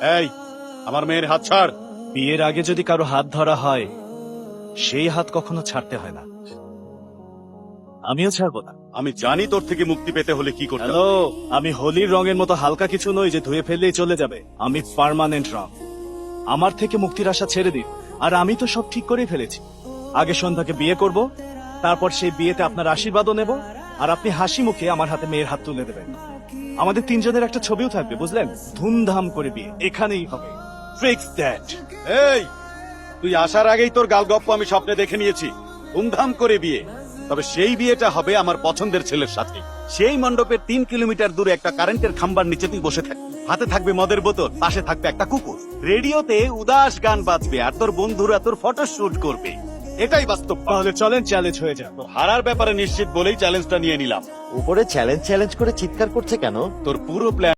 এই, আমার মেয়ের হাত ছাড়। বিয়ের আগে যদি কারো হাত ধরা হয় সেই হাত কখনো ছাড়তে হয় না। আমিও ছাড়বো না। আমি জানি তোর থেকে মুক্তি পেতে হলে কি করতে হ্যালো, হবে। আমি হোলির রঙের মতো হালকা কিছু নই যে ধুয়ে ফেললেই চলে যাবে। আমি পার্মানেন্ট রং। আমার থেকে মুক্তির আশা ছেড়ে দিন। আর আমি তো সব ঠিক করেই ফেলেছি। আগে সন্ধ্যাকে বিয়ে করব, তারপর সেই বিয়েতে আপনার আশীর্বাদও নেব, আর আপনি হাসি মুখে আমার হাতে মেয়ের হাত তুলে দেবেন। আমাদের তিনজনের একটা ছবিও থাকবে, বুঝলেন? ধুমধাম করে বিয়ে এখানেই হবে। Fix that. এই, তুই আসার আগেই তোর গালগপ্প আমি স্বপ্নে দেখে নিয়েছি। ধুমধাম করে বিয়ে, তবে সেই বিয়েটা হবে আমার পছন্দের ছেলের সাথে। সেই মণ্ডপের 3 কিলোমিটার দূরে একটা কারেন্টের খাম্বার নিচে তুই বসে থাকবি। হাতে থাকবে মদের বোতল, পাশে থাকবে একটা কুকুর। রেডিওতে উদাস গান বাজবে, আর তোর বন্ধুরা তোর ফটো শুট করবে। এটাই বাস্তব। তাহলে চলেন, চ্যালেঞ্জ হয়ে যাবে। হারার ব্যাপারে নিশ্চিত বলেই চ্যালেঞ্জটা নিয়ে নিলাম। উপরে চ্যালেঞ্জ চ্যালেঞ্জ করে চিৎকার করছে কেন? তোর পুরো প্ল্যান